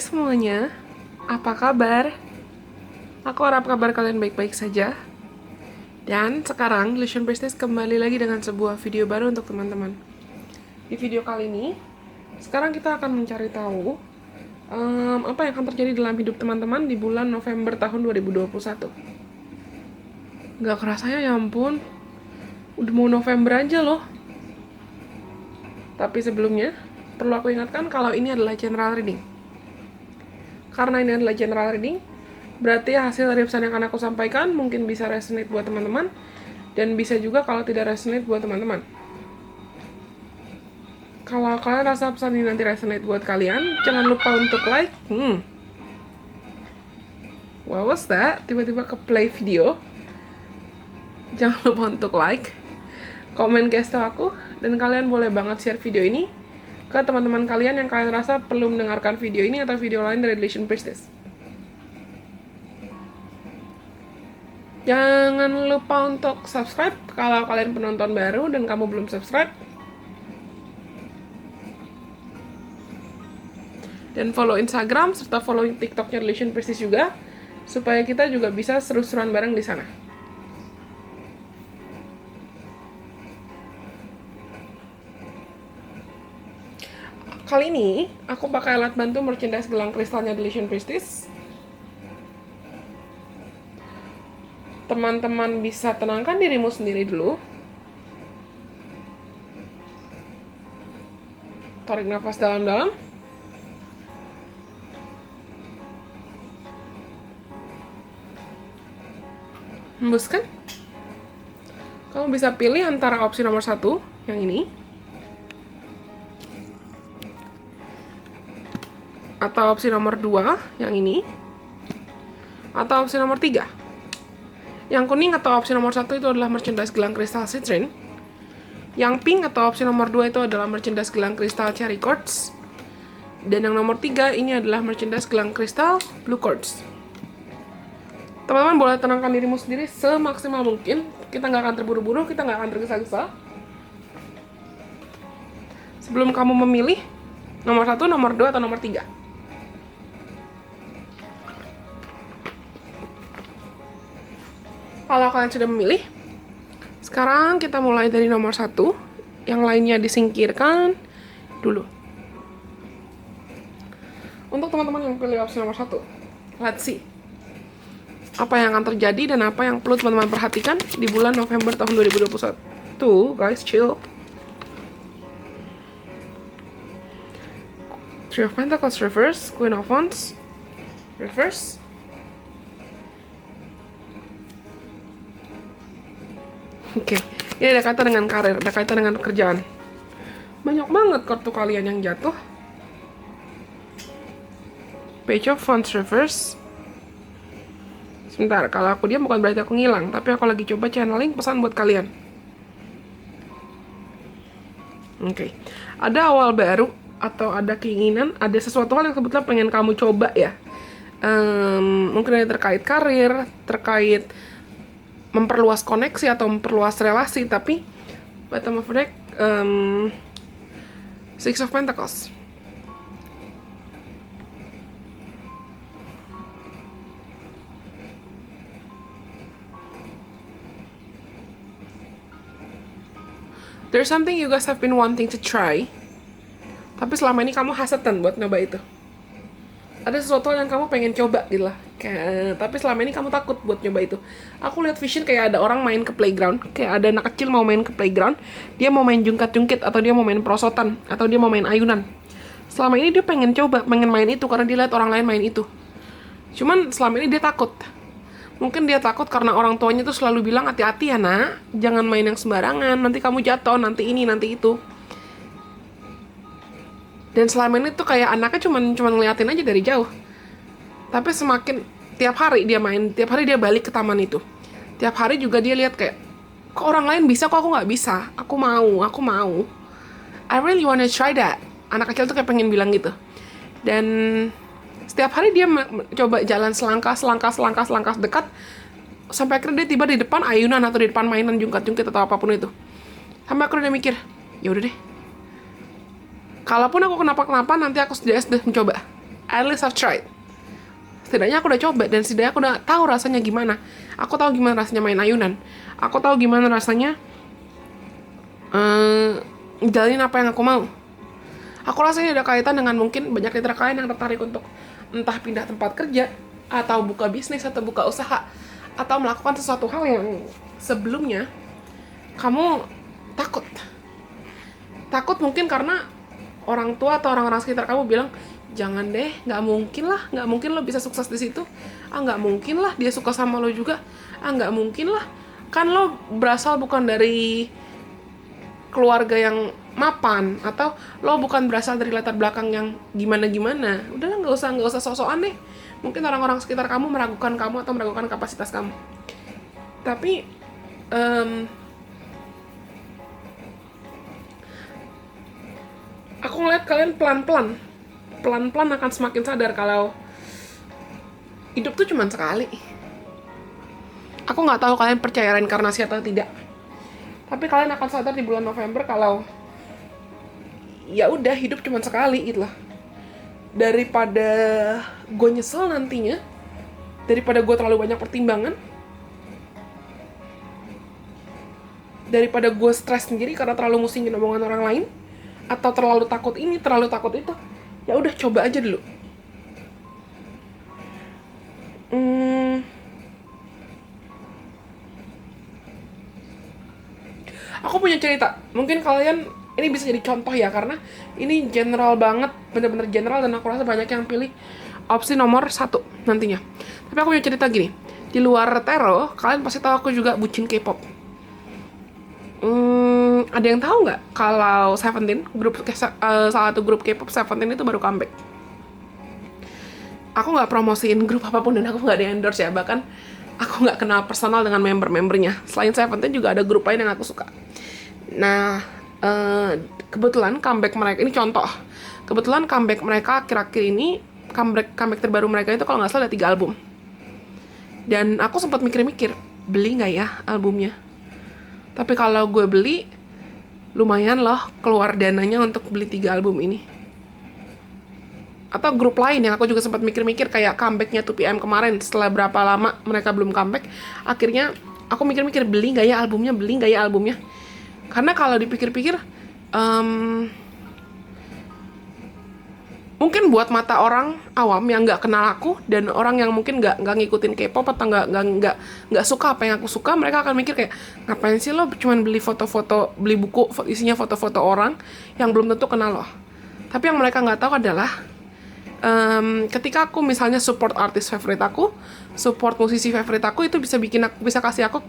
Hai semuanya, apa kabar? Aku harap kabar kalian baik-baik saja. Dan sekarang Illusion Business kembali lagi dengan sebuah video baru untuk teman-teman. Di video kali ini, sekarang kita akan mencari tahu apa yang akan terjadi dalam hidup teman-teman di bulan November tahun 2021. Gak kerasanya, ya ampun, udah mau November aja loh. Tapi sebelumnya, perlu aku ingatkan kalau ini adalah general reading. Karena ini adalah general reading, berarti hasil dari pesan yang akan aku sampaikan mungkin bisa resonate buat teman-teman, dan bisa juga kalau tidak resonate buat teman-teman. Kalau kalian rasa pesan ini nanti resonate buat kalian, jangan lupa untuk like. What was that? Tiba-tiba ke play video. Jangan lupa untuk like, komen guys aku, dan kalian boleh banget share video ini ke teman-teman kalian yang kalian rasa perlu mendengarkan video ini atau video lain dari Illusion Business. Jangan lupa untuk subscribe kalau kalian penonton baru dan kamu belum subscribe. Dan follow Instagram serta follow TikToknya Illusion Business juga, supaya kita juga bisa seru-seruan bareng di sana. Kali ini, aku pakai alat bantu merchandise gelang kristalnya Illusion Business. Teman-teman bisa tenangkan dirimu sendiri dulu. Tarik nafas dalam-dalam. Hembuskan. Kamu bisa pilih antara opsi nomor 1, yang ini, atau opsi nomor 2, yang ini, atau opsi nomor 3. Yang kuning atau opsi nomor 1 itu adalah merchandise gelang kristal citrine. Yang pink atau opsi nomor 2 itu adalah merchandise gelang kristal cherry quartz. Dan yang nomor 3 ini adalah merchandise gelang kristal blue quartz. Teman-teman boleh tenangkan dirimu sendiri semaksimal mungkin. Kita nggak akan terburu-buru, kita nggak akan tergesa-gesa. Sebelum kamu memilih nomor 1, nomor 2, atau nomor 3. Kalau kalian sudah memilih, sekarang kita mulai dari nomor 1. Yang lainnya disingkirkan dulu. Untuk teman-teman yang pilih opsi nomor 1, let's see apa yang akan terjadi dan apa yang perlu teman-teman perhatikan di bulan November tahun 2021. Guys, chill. Three of Pentacles reverse, Queen of Wands reverse. Oke, ini ada kaitan dengan karir, ada kaitan dengan pekerjaan. Banyak banget kartu kalian yang jatuh. Page of Wands reverse. Sebentar, kalau aku diam bukan berarti aku ngilang, tapi aku lagi coba channeling pesan buat kalian. Oke, ada awal baru atau ada keinginan, ada sesuatu hal yang kebetulan pengen kamu coba ya. Mungkin ada terkait karir, terkait memperluas koneksi atau memperluas relasi, tapi bottom of deck, Six of Pentacles. There's something you guys have been wanting to try, tapi selama ini kamu hesitant buat nyoba itu. Ada sesuatu yang kamu pengen coba gitu lah. Tapi selama ini kamu takut buat nyoba itu. Aku lihat vision kayak ada orang main ke playground, kayak ada anak kecil mau main ke playground, dia mau main jungkat-jungkit, atau dia mau main perosotan, atau dia mau main ayunan. Selama ini dia pengen coba, pengen main itu karena dia lihat orang lain main itu. Cuman selama ini dia takut. Mungkin dia takut karena orang tuanya tuh selalu bilang, hati-hati ya nak, jangan main yang sembarangan, nanti kamu jatuh, nanti ini, nanti itu. Dan selama ini tuh kayak anaknya cuman ngeliatin aja dari jauh. Tapi semakin tiap hari dia main, tiap hari dia balik ke taman itu. Tiap hari juga dia lihat kayak, kok orang lain bisa, kok aku nggak bisa. Aku mau. I really wanna try that. Anak kecil tuh kayak pengen bilang gitu. Dan setiap hari dia coba jalan selangkah dekat, sampai akhirnya dia tiba di depan ayunan atau di depan mainan jungkat-jungkit atau apapun itu. Sampai akhirnya dia mikir, ya udah deh. Kalaupun aku kenapa-kenapa, nanti aku sudah mencoba. at least I've tried. Setidaknya aku udah coba, dan setidaknya aku udah tahu rasanya gimana. Aku tahu gimana rasanya main ayunan. Aku tahu gimana rasanya jalanin apa yang aku mau. Aku rasa ini ada kaitan dengan mungkin banyak mitra klien yang tertarik untuk entah pindah tempat kerja, atau buka bisnis, atau buka usaha, atau melakukan sesuatu hal yang sebelumnya kamu takut. Takut mungkin karena orang tua atau orang-orang sekitar kamu bilang, jangan deh, nggak mungkin lo bisa sukses di situ. Nggak mungkin lah dia suka sama lo juga. Nggak mungkin lah, kan lo berasal bukan dari keluarga yang mapan, atau lo bukan berasal dari latar belakang yang gimana-gimana. Udahlah, nggak usah sok-sokan deh. Mungkin orang-orang sekitar kamu meragukan kamu atau meragukan kapasitas kamu. Tapi aku ngeliat kalian pelan-pelan akan semakin sadar kalau hidup tuh cuma sekali. Aku nggak tahu kalian percaya reinkarnasi atau tidak, tapi kalian akan sadar di bulan November kalau ya udah, hidup cuma sekali gitu lah. Daripada gue nyesel nantinya, daripada gue terlalu banyak pertimbangan, daripada gue stres sendiri karena terlalu musingin omongan orang lain, atau terlalu takut ini, terlalu takut itu, ya udah coba aja dulu. Aku punya cerita, mungkin kalian ini bisa jadi contoh ya, karena ini general banget, bener-bener general, dan aku rasa banyak yang pilih opsi nomor 1 nantinya. Tapi aku punya cerita gini, di luar Tero, kalian pasti tahu aku juga bucin K-pop. Ada yang tahu nggak kalau Seventeen, salah satu grup K-pop Seventeen itu baru comeback? Aku nggak promosiin grup apapun dan aku nggak di-endorse ya, bahkan aku nggak kenal personal dengan member-membernya. Selain Seventeen juga ada grup lain yang aku suka. Nah, kebetulan comeback mereka, ini contoh, kebetulan comeback mereka akhir-akhir ini, comeback terbaru mereka itu kalau nggak salah ada 3 album. Dan aku sempat mikir-mikir, beli nggak ya albumnya? Tapi kalau gue beli, lumayan loh keluar dananya untuk beli 3 album ini. Atau grup lain yang aku juga sempat mikir-mikir, kayak comebacknya 2PM kemarin, setelah berapa lama mereka belum comeback, akhirnya aku mikir-mikir, beli nggak ya albumnya. Karena kalau dipikir-pikir, mungkin buat mata orang awam yang nggak kenal aku, dan orang yang mungkin nggak ngikutin K-pop atau nggak suka apa yang aku suka, mereka akan mikir kayak, ngapain sih lo cuman beli foto-foto, beli buku isinya foto-foto orang yang belum tentu kenal lo. Tapi yang mereka nggak tahu adalah, ketika aku misalnya support artis favorit aku, support musisi favorit aku, itu bisa kasih aku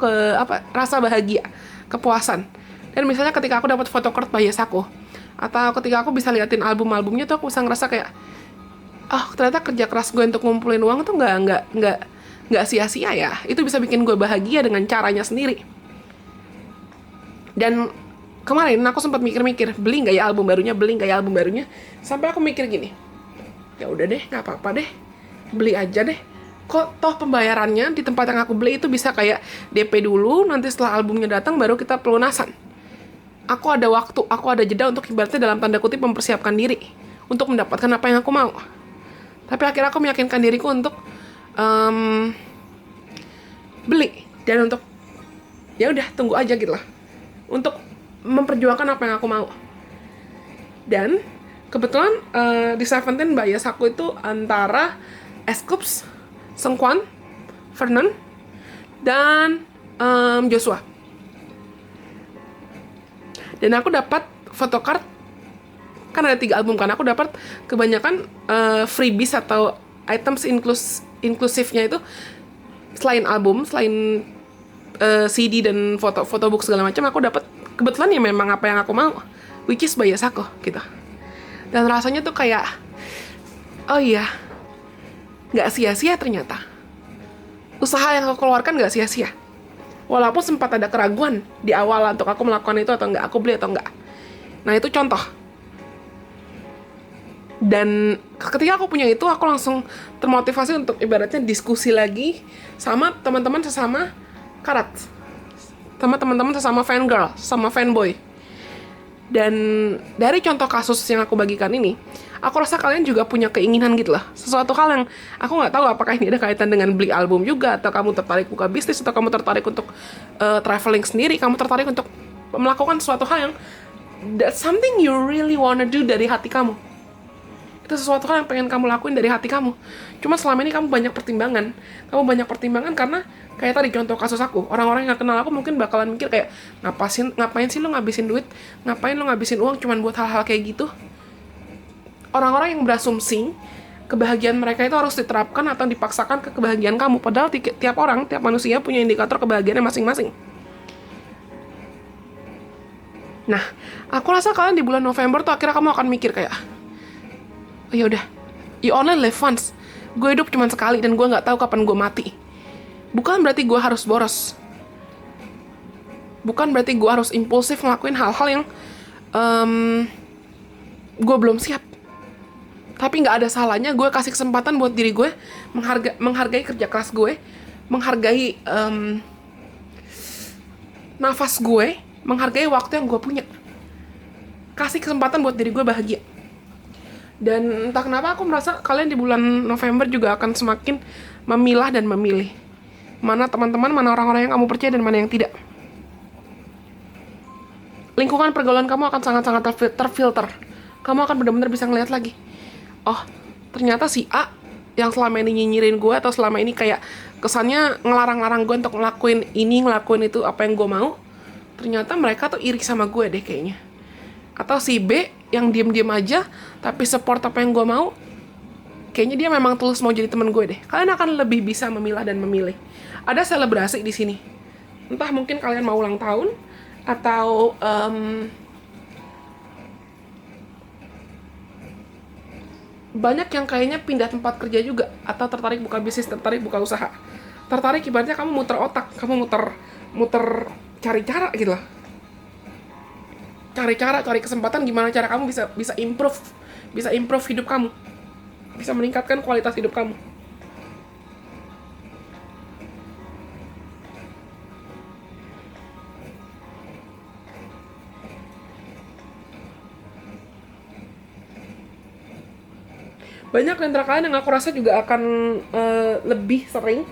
rasa bahagia, kepuasan. Dan misalnya ketika aku dapat photocard bias aku, atau ketika aku bisa liatin album-albumnya tuh, aku bisa ngerasa kayak, ternyata kerja keras gue untuk ngumpulin uang tuh nggak sia-sia ya. Itu bisa bikin gue bahagia dengan caranya sendiri. Dan kemarin aku sempat mikir-mikir, beli nggak ya album barunya, sampai aku mikir gini, ya udah deh, nggak apa-apa deh, beli aja deh. Kok toh pembayarannya di tempat yang aku beli itu bisa kayak DP dulu, nanti setelah albumnya datang baru kita pelunasan. Aku ada waktu, aku ada jeda untuk ibaratnya dalam tanda kutip mempersiapkan diri untuk mendapatkan apa yang aku mau. Tapi akhirnya aku meyakinkan diriku untuk beli, dan untuk ya udah tunggu aja gitu lah, untuk memperjuangkan apa yang aku mau. Dan kebetulan di Seventeen bias aku itu antara S-Coups, Seungkwan, Vernon, dan Joshua. Dan aku dapat photocard, kan ada 3 album kan, aku dapat kebanyakan freebies atau items inklusifnya itu, selain album, selain CD dan fotobook segala macam, aku dapat kebetulan ya memang apa yang aku mau, which is bias aku gitu. Dan rasanya tuh kayak, oh iya, nggak sia-sia ternyata. Usaha yang aku keluarkan nggak sia-sia. Walaupun sempat ada keraguan di awal untuk aku melakukan itu atau enggak, aku beli atau enggak. Nah itu contoh. Dan ketika aku punya itu, aku langsung termotivasi untuk ibaratnya diskusi lagi sama teman-teman sesama karat, sama teman-teman sesama fangirl, sama fanboy. Dan dari contoh kasus yang aku bagikan ini, aku rasa kalian juga punya keinginan gitu lah. Sesuatu hal yang aku nggak tahu apakah ini ada kaitan dengan beli album juga, atau kamu tertarik buka bisnis, atau kamu tertarik untuk traveling sendiri, kamu tertarik untuk melakukan sesuatu hal yang that's something you really wanna do dari hati kamu. Itu sesuatu hal yang pengen kamu lakuin dari hati kamu. Cuma selama ini kamu banyak pertimbangan. Kamu banyak pertimbangan karena kayak tadi contoh kasus aku. Orang-orang yang gak kenal aku mungkin bakalan mikir kayak, ngapain sih lo ngabisin duit? Ngapain lo ngabisin uang cuman buat hal-hal kayak gitu? Orang-orang yang berasumsi kebahagiaan mereka itu harus diterapkan atau dipaksakan ke kebahagiaan kamu. Padahal tiap orang, tiap manusia punya indikator kebahagiaannya masing-masing. Nah, aku rasa kalian di bulan November tuh akhirnya kamu akan mikir kayak, oh yaudah, you only live once. Gue hidup cuma sekali dan gue nggak tahu kapan gue mati. Bukan berarti gue harus boros. Bukan berarti gue harus impulsif ngelakuin hal-hal yang gue belum siap. Tapi nggak ada salahnya gue kasih kesempatan buat diri gue menghargai kerja keras gue, menghargai nafas gue, menghargai waktu yang gue punya. Kasih kesempatan buat diri gue bahagia. Dan entah kenapa aku merasa kalian di bulan November juga akan semakin memilah dan memilih mana teman-teman, mana orang-orang yang kamu percaya dan mana yang tidak. Lingkungan pergaulan kamu akan sangat-sangat terfilter. Kamu akan benar-benar bisa ngeliat lagi, oh ternyata si A yang selama ini nyinyirin gue, atau selama ini kayak kesannya ngelarang-larang gue untuk ngelakuin ini, ngelakuin itu, apa yang gue mau, ternyata mereka tuh iri sama gue deh kayaknya. Atau si B yang diem-diem aja tapi support apa yang gue mau, kayaknya dia memang tulus mau jadi teman gue deh. Kalian akan lebih bisa memilah dan memilih. Ada selebrasi di sini. Entah mungkin kalian mau ulang tahun, atau banyak yang kayaknya pindah tempat kerja juga, atau tertarik buka bisnis, tertarik buka usaha. Tertarik ibaratnya kamu muter otak, kamu muter cari cara gitu lah. Cari kesempatan gimana cara kamu bisa improve hidup kamu, bisa meningkatkan kualitas hidup kamu. Banyak di antara kalian yang aku rasa juga akan lebih sering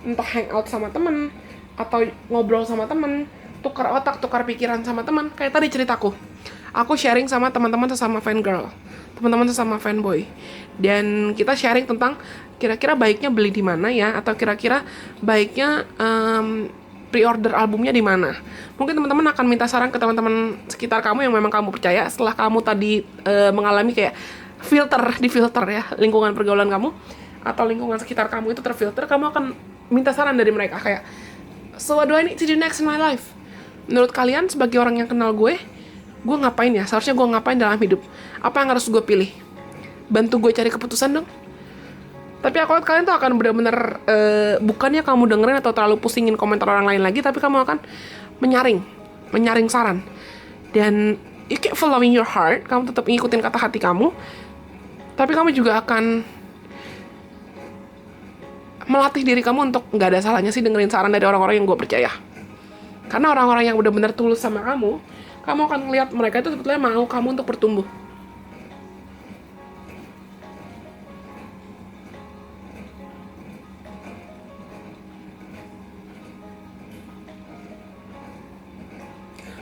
entah hangout sama temen, atau ngobrol sama temen, tukar otak, tukar pikiran sama teman. Kayak tadi ceritaku, aku sharing sama teman-teman sesama fangirl, teman-teman sesama fanboy, dan kita sharing tentang kira-kira baiknya beli di mana ya, atau kira-kira baiknya pre-order albumnya di mana. Mungkin teman-teman akan minta saran ke teman-teman sekitar kamu yang memang kamu percaya. Setelah kamu tadi mengalami kayak difilter ya lingkungan pergaulan kamu atau lingkungan sekitar kamu itu terfilter, kamu akan minta saran dari mereka kayak, so what do I need to do next in my life? Menurut kalian sebagai orang yang kenal gue ngapain ya? Seharusnya gue ngapain dalam hidup? Apa yang harus gue pilih? Bantu gue cari keputusan dong. Tapi aku lihat kalian tuh akan benar-benar bukannya kamu dengerin atau terlalu pusingin komentar orang lain lagi, tapi kamu akan menyaring saran. Dan you keep following your heart, kamu tetap ngikutin kata hati kamu. Tapi kamu juga akan melatih diri kamu untuk nggak ada salahnya sih dengerin saran dari orang-orang yang gue percaya. Karena orang-orang yang benar-benar tulus sama kamu akan ngelihat mereka itu sebetulnya mau kamu untuk bertumbuh.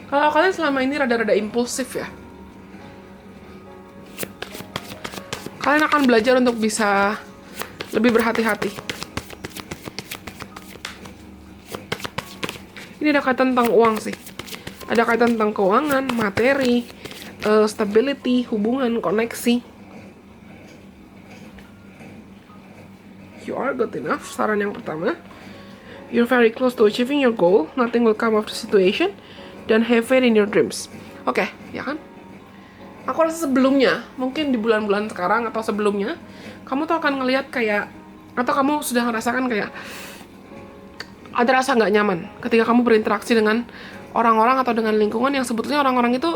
Kalau kalian selama ini rada-rada impulsif ya, kalian akan belajar untuk bisa lebih berhati-hati. Ini ada kaitan tentang uang sih. Ada kaitan tentang keuangan, materi, stability, hubungan, koneksi. You are good enough, saran yang pertama. You're very close to achieving your goal. Nothing will come of the situation. Dan have faith in your dreams. Oke, ya kan? Aku rasa sebelumnya, mungkin di bulan-bulan sekarang atau sebelumnya, kamu tuh akan ngelihat kayak, atau kamu sudah merasakan kayak ada rasa nggak nyaman ketika kamu berinteraksi dengan orang-orang atau dengan lingkungan yang sebetulnya orang-orang itu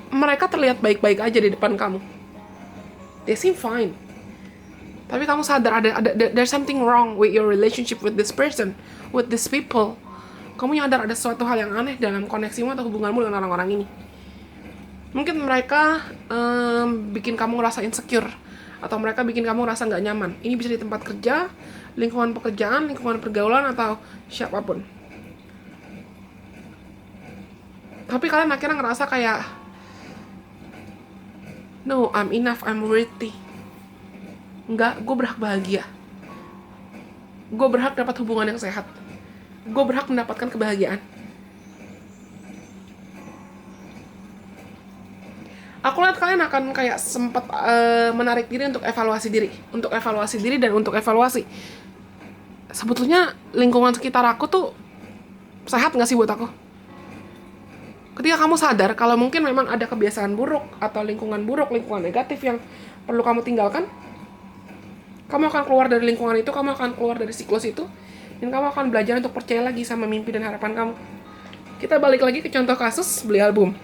mereka terlihat baik-baik aja di depan kamu. They seem fine. Tapi kamu sadar ada there's something wrong with your relationship with this person, with these people. Kamu nyadar ada sesuatu hal yang aneh dalam koneksimu atau hubunganmu dengan orang-orang ini. Mungkin mereka bikin kamu ngerasa insecure, atau mereka bikin kamu ngerasa nggak nyaman. Ini bisa di tempat kerja, lingkungan pekerjaan, lingkungan pergaulan, atau siapapun. Tapi kalian akhirnya ngerasa kayak, no, I'm enough, I'm worthy. Enggak, gue berhak bahagia. Gue berhak dapat hubungan yang sehat. Gue berhak mendapatkan kebahagiaan. Aku lihat kalian akan kayak sempat menarik diri untuk evaluasi diri. Untuk evaluasi diri dan untuk evaluasi. Sebetulnya lingkungan sekitar aku tuh sehat gak sih buat aku? Ketika kamu sadar kalau mungkin memang ada kebiasaan buruk atau lingkungan buruk, lingkungan negatif yang perlu kamu tinggalkan, kamu akan keluar dari lingkungan itu, kamu akan keluar dari siklus itu, dan kamu akan belajar untuk percaya lagi sama mimpi dan harapan kamu. Kita balik lagi ke contoh kasus beli album.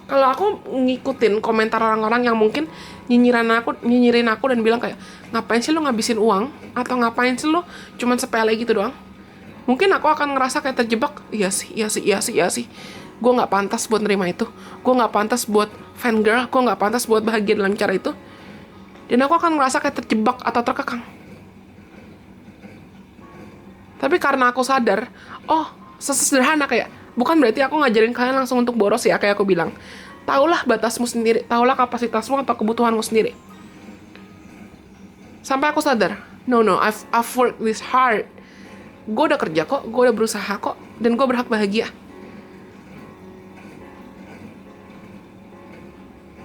Kalau aku ngikutin komentar orang-orang yang mungkin nyinyirin aku dan bilang kayak, ngapain sih lu ngabisin uang, atau ngapain sih lu cuman sepele gitu doang, mungkin aku akan ngerasa kayak terjebak. Iya sih, gue nggak pantas buat nerima itu, gue nggak pantas buat fangirl, gue nggak pantas buat bahagia dalam cara itu, dan aku akan ngerasa kayak terjebak atau terkekang. Tapi karena aku sadar, oh, sesederhana kayak, bukan berarti aku ngajarin kalian langsung untuk boros ya, kayak aku bilang. Taulah batasmu sendiri, taulah kapasitasmu atau kebutuhanmu sendiri. Sampai aku sadar, no, I've worked this hard. Gue udah kerja kok, gue udah berusaha kok, dan gue berhak bahagia.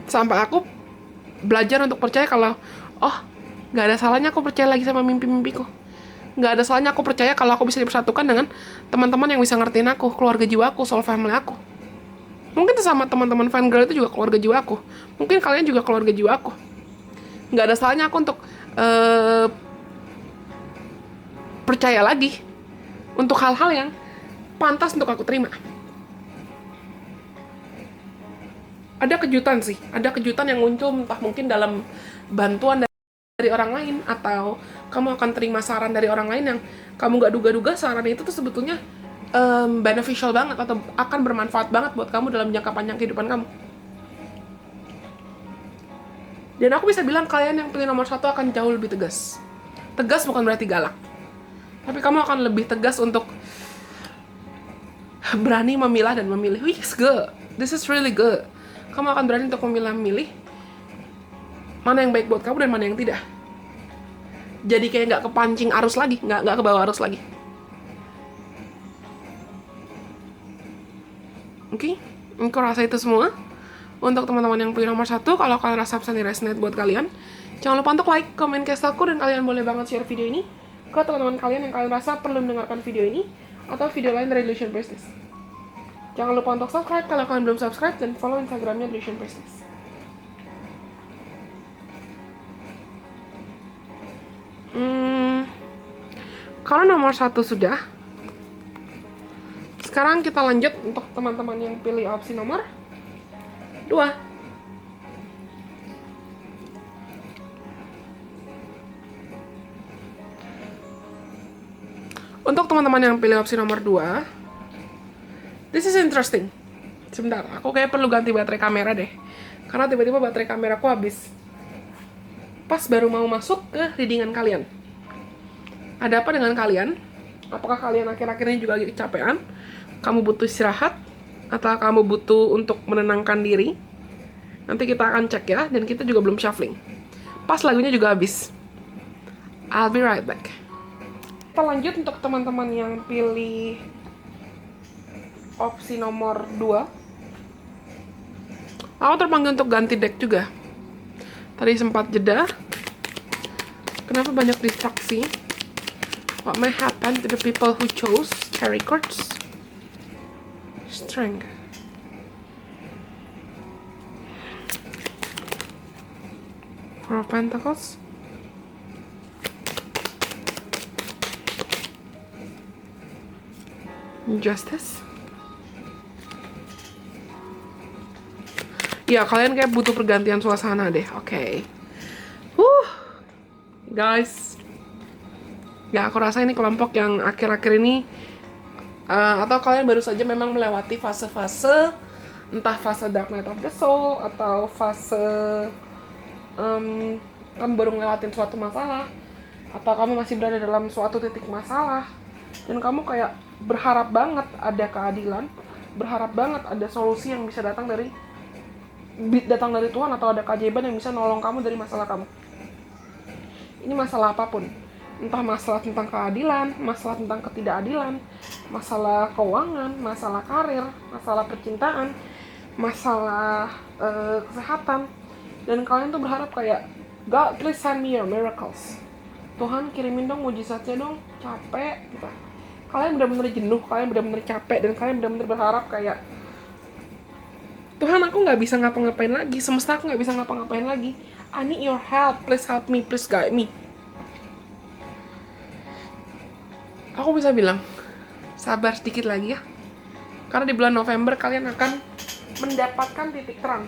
Sampai aku belajar untuk percaya kalau, oh, gak ada salahnya aku percaya lagi sama mimpi-mimpiku. Gak ada salahnya aku percaya kalau aku bisa dipersatukan dengan teman-teman yang bisa ngertiin aku, keluarga jiwa aku, soul family aku. Mungkin sama teman-teman fangirl itu juga keluarga jiwa aku. Mungkin kalian juga keluarga jiwa aku. Gak ada salahnya aku untuk percaya lagi untuk hal-hal yang pantas untuk aku terima. Ada kejutan sih, ada kejutan yang muncul entah mungkin dalam bantuan dari orang lain, atau kamu akan terima saran dari orang lain yang kamu gak duga-duga saran itu tuh sebetulnya beneficial banget atau akan bermanfaat banget buat kamu dalam jangka panjang kehidupan kamu. Dan aku bisa bilang kalian yang pilih nomor 1 akan jauh lebih tegas. Tegas bukan berarti galak, tapi kamu akan lebih tegas untuk berani memilah dan memilih. It's good, this is really good. Kamu akan berani untuk memilih mana yang baik buat kamu dan mana yang tidak. Jadi kayak nggak kepancing arus lagi, nggak ke bawah arus lagi. Oke, aku rasa itu semua untuk teman-teman yang pilih nomor 1. Kalau kalian rasa pesan ini resonate buat kalian, jangan lupa untuk like, komen, cast aku, dan kalian boleh banget share video ini ke teman-teman kalian yang kalian rasa perlu mendengarkan video ini atau video lain dari Delusion Business. Jangan lupa untuk subscribe kalau kalian belum subscribe, dan follow Instagramnya Delusion Business. Kalau nomor 1 sudah, sekarang kita lanjut untuk teman-teman yang pilih opsi nomor 2. Untuk teman-teman yang pilih opsi nomor 2, this is interesting. Sebentar, aku kayak perlu ganti baterai kamera deh, karena tiba-tiba baterai kameraku habis pas baru mau masuk ke readingan kalian. Ada apa dengan kalian? Apakah kalian akhir-akhir ini juga lagi kecapean? Kamu butuh istirahat? Atau kamu butuh untuk menenangkan diri? Nanti kita akan cek ya, dan kita juga belum shuffling. Pas lagunya juga habis. I'll be right back. Kita lanjut untuk teman-teman yang pilih opsi nomor 2. Aku terpanggil untuk ganti deck juga. Tadi sempat jeda. Kenapa banyak distraksi? What may happen to the people who chose tarot cards? Strength. Four of Pentacles. Justice. Ya, kalian kayak butuh pergantian suasana deh. Oke. Guys. Ya, aku rasa ini kelompok yang akhir-akhir ini atau kalian baru saja memang melewati fase-fase entah fase dark night of the soul atau fase kamu baru ngelewatin suatu masalah, atau kamu masih berada dalam suatu titik masalah dan kamu kayak berharap banget ada keadilan, berharap banget ada solusi yang bisa datang dari Tuhan, atau ada keajaiban yang bisa nolong kamu dari masalah kamu. Ini masalah apapun, entah masalah tentang keadilan, masalah tentang ketidakadilan, masalah keuangan, masalah karir, masalah percintaan, masalah kesehatan, dan kalian tuh berharap kayak, God please send me your miracles, Tuhan kirimin dong mujizatnya dong, capek gitu. Kalian benar-benar jenuh, kalian benar-benar capek, dan kalian benar-benar berharap kayak, Tuhan aku nggak bisa ngapa-ngapain lagi, semesta aku nggak bisa ngapa-ngapain lagi, I need your help, please help me, please guide me. Aku bisa bilang, sabar sedikit lagi ya, karena di bulan November kalian akan mendapatkan titik terang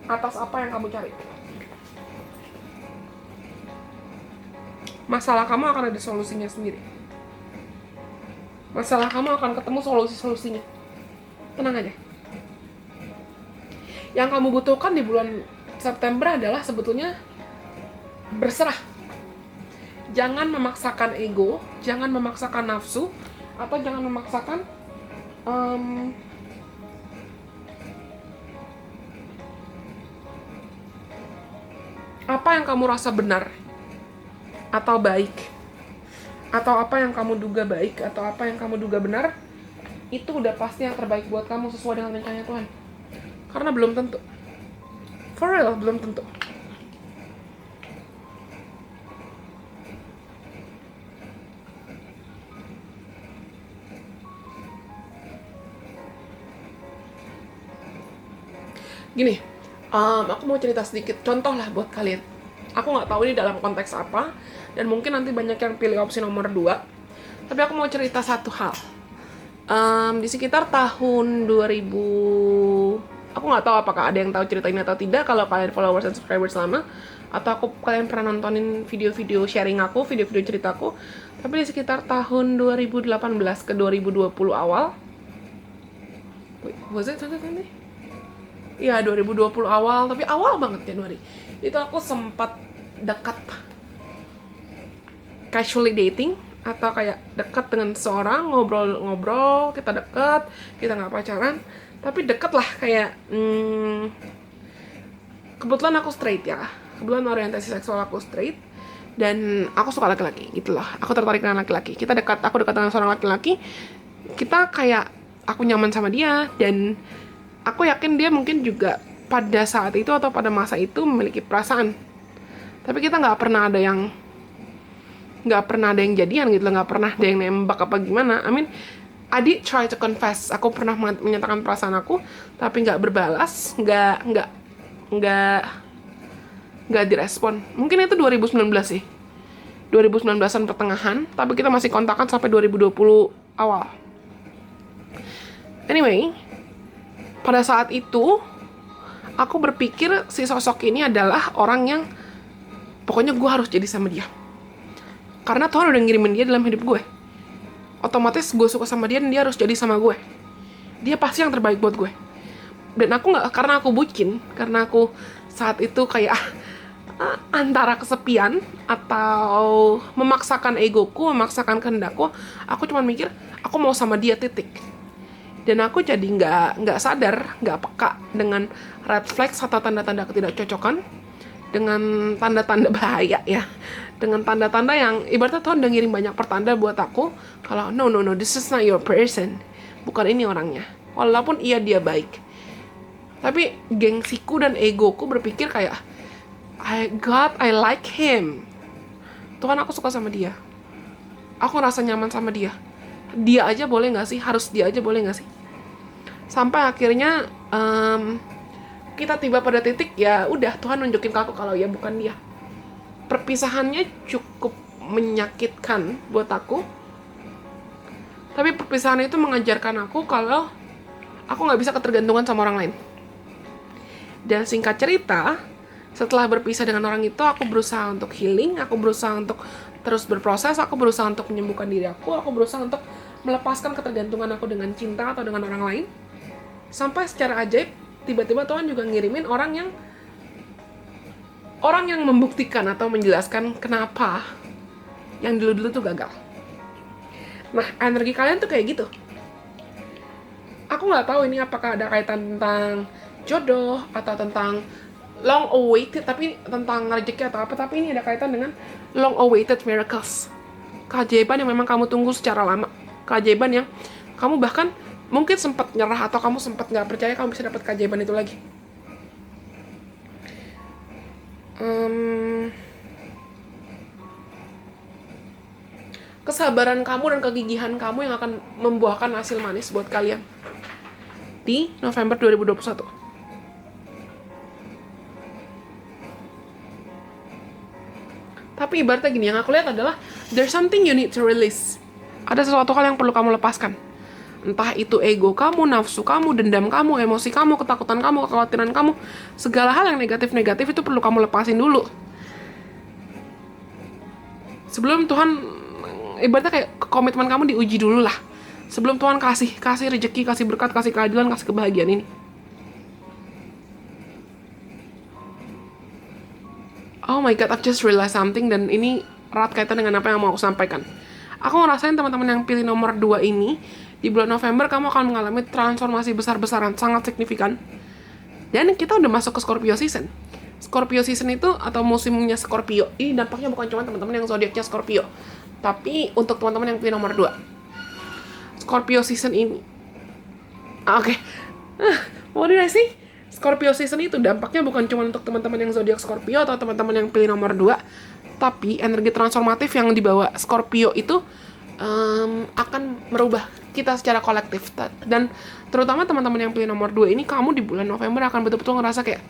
atas apa yang kamu cari. Masalah kamu akan ada solusinya sendiri. Masalah kamu akan ketemu solusi-solusinya. Tenang aja. Yang kamu butuhkan di bulan September adalah sebetulnya berserah. Jangan memaksakan ego, jangan memaksakan nafsu, atau jangan memaksakan apa yang kamu rasa benar atau baik, atau apa yang kamu duga baik, atau apa yang kamu duga benar, itu udah pasti yang terbaik buat kamu sesuai dengan rencananya Tuhan. Karena belum tentu, for real belum tentu. Gini, aku mau cerita sedikit contoh lah buat kalian. Aku nggak tahu ini dalam konteks apa, dan mungkin nanti banyak yang pilih opsi nomor 2. Tapi aku mau cerita satu hal. Di sekitar tahun 2000, aku nggak tahu apakah ada yang tahu cerita ini atau tidak. Kalau kalian followers dan subscribers lama, atau kalian pernah nontonin video-video sharing aku, video-video ceritaku. Tapi di sekitar tahun 2018 ke 2020 awal, was it 2020? Iya, 2020 awal, tapi awal banget Januari. Itu aku sempat dekat casually dating, atau kayak dekat dengan seseorang, ngobrol-ngobrol, kita dekat, kita nggak pacaran, tapi deket lah kayak kebetulan aku straight ya, kebetulan orientasi seksual aku straight, dan aku suka laki-laki gitu loh, aku tertarik dengan laki-laki, aku dekat dengan seorang laki-laki, kita kayak, aku nyaman sama dia, dan aku yakin dia mungkin juga pada saat itu atau pada masa itu memiliki perasaan, tapi kita nggak pernah ada yang jadian gitu loh, nggak pernah ada yang nembak apa gimana. I mean, I did try to confess, aku pernah menyatakan perasaan aku, tapi nggak berbalas, nggak direspon. Mungkin itu 2019 sih, 2019an pertengahan, tapi kita masih kontakan sampai 2020 awal. Anyway, pada saat itu aku berpikir si sosok ini adalah orang yang pokoknya gue harus jadi sama dia, karena Tuhan udah ngirimin dia dalam hidup gue. Otomatis gue suka sama dia dan dia harus jadi sama gue. Dia pasti yang terbaik buat gue. Dan aku nggak, karena aku bucin, karena aku saat itu kayak antara kesepian atau memaksakan egoku, memaksakan kehendakku, aku cuma mikir aku mau sama dia, titik. Dan aku jadi nggak sadar, nggak peka dengan red flags atau tanda-tanda ketidakcocokan, dengan tanda-tanda bahaya ya, dengan tanda-tanda yang ibaratnya Tuhan udah ngirim banyak pertanda buat aku kalau no, this is not your person, bukan ini orangnya. Walaupun iya dia baik, tapi gengsiku dan egoku berpikir kayak, I like him, Tuhan aku suka sama dia, aku ngerasa nyaman sama dia, dia aja boleh nggak sih, harus dia aja boleh nggak sih. Sampai akhirnya kita tiba pada titik, ya udah Tuhan nunjukin ke aku kalau ya bukan dia. Perpisahannya cukup menyakitkan buat aku, tapi perpisahan itu mengajarkan aku kalau aku nggak bisa ketergantungan sama orang lain. Dan singkat cerita, setelah berpisah dengan orang itu, aku berusaha untuk healing, aku berusaha untuk terus berproses, aku berusaha untuk menyembuhkan diri aku berusaha untuk melepaskan ketergantungan aku dengan cinta atau dengan orang lain. Sampai secara ajaib, tiba-tiba Tuhan juga ngirimin orang yang membuktikan atau menjelaskan kenapa yang dulu-dulu tuh gagal. Nah, energi kalian tuh kayak gitu. Aku nggak tahu ini apakah ada kaitan tentang jodoh atau tentang long awaited, tapi tentang rezeki atau apa, tapi ini ada kaitan dengan long awaited miracles. Keajaiban yang memang kamu tunggu secara lama. Keajaiban yang kamu bahkan mungkin sempat nyerah atau kamu sempat nggak percaya kamu bisa dapat keajaiban itu lagi. Kesabaran kamu dan kegigihan kamu yang akan membuahkan hasil manis buat kalian di November 2021. Tapi ibaratnya gini, yang aku lihat adalah there's something you need to release. Ada sesuatu hal yang perlu kamu lepaskan. Entah itu ego kamu, nafsu kamu, dendam kamu, emosi kamu, ketakutan kamu, kekhawatiran kamu. Segala hal yang negatif-negatif itu perlu kamu lepasin dulu. Sebelum Tuhan, ibaratnya kayak komitmen kamu diuji dulu lah. Sebelum Tuhan kasih rezeki, kasih berkat, kasih keadilan, kasih kebahagiaan ini. Oh my god, I've just realized something, dan ini erat kaitan dengan apa yang mau aku sampaikan. Aku ngerasain teman-teman yang pilih nomor 2 ini, di bulan November kamu akan mengalami transformasi besar-besaran, sangat signifikan. Dan kita udah masuk ke Scorpio season. Scorpio season itu, atau musimnya Scorpio, ini dampaknya bukan cuma teman-teman yang zodiaknya Scorpio, tapi untuk teman-teman yang pilih nomor 2. Scorpio season ini. Oke. What did I say? Scorpio season itu dampaknya bukan cuma untuk teman-teman yang zodiak Scorpio atau teman-teman yang pilih nomor 2, tapi energi transformatif yang dibawa Scorpio itu akan merubah kita secara kolektif. Dan terutama teman-teman yang pilih nomor 2 ini, kamu di bulan November akan betul-betul ngerasa kayak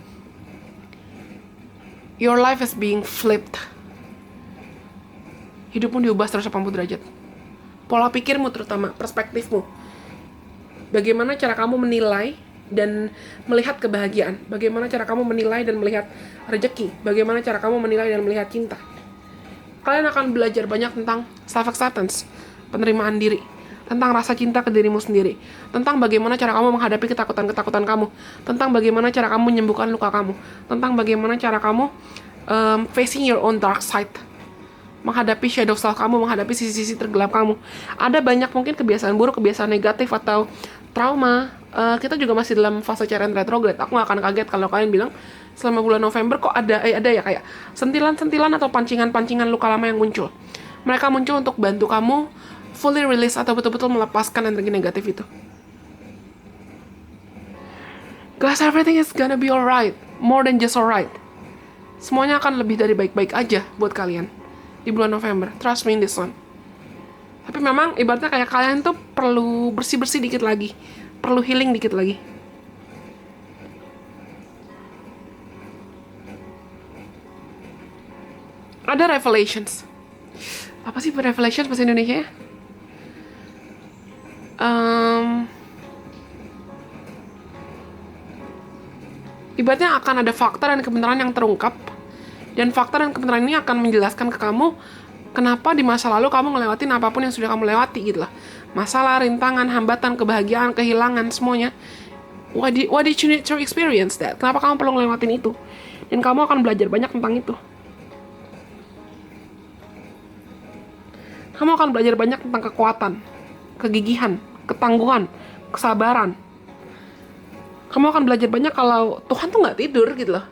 your life is being flipped. Hidupmu diubah 180 derajat. Pola pikirmu terutama, perspektifmu. Bagaimana cara kamu menilai dan melihat kebahagiaan. Bagaimana cara kamu menilai dan melihat rezeki. Bagaimana cara kamu menilai dan melihat cinta. Kalian akan belajar banyak tentang self-acceptance, penerimaan diri. Tentang rasa cinta ke dirimu sendiri. Tentang bagaimana cara kamu menghadapi ketakutan-ketakutan kamu. Tentang bagaimana cara kamu menyembuhkan luka kamu. Tentang bagaimana cara kamu facing your own dark side. Menghadapi shadow self kamu, menghadapi sisi-sisi tergelap kamu. Ada banyak mungkin kebiasaan buruk, kebiasaan negatif, atau trauma. Kita juga masih dalam fase Chiron retrograde. Aku gak akan kaget kalau kalian bilang selama bulan November kok ada ya kayak sentilan-sentilan atau pancingan-pancingan luka lama yang muncul. Mereka muncul untuk bantu kamu fully release atau betul-betul melepaskan energi negatif itu. Guys, everything is gonna be alright. More than just alright. Semuanya akan lebih dari baik-baik aja buat kalian di bulan November. Trust me in this one. Tapi memang ibaratnya kayak kalian tuh perlu bersih-bersih dikit lagi. Perlu healing dikit lagi. Ada revelations. Apa sih revelations bahasa Indonesia ya? Ibaratnya akan ada fakta dan kebenaran yang terungkap. Dan fakta dan kebenaran ini akan menjelaskan ke kamu kenapa di masa lalu kamu ngelewatin apapun yang sudah kamu lewati gitu lah. Masalah, rintangan, hambatan, kebahagiaan, kehilangan, semuanya. Why did you need to experience that? Kenapa kamu perlu ngelewatin itu? Dan kamu akan belajar banyak tentang itu. Kamu akan belajar banyak tentang kekuatan, kegigihan, ketangguhan, kesabaran. Kamu akan belajar banyak kalau Tuhan tuh gak tidur gitu loh.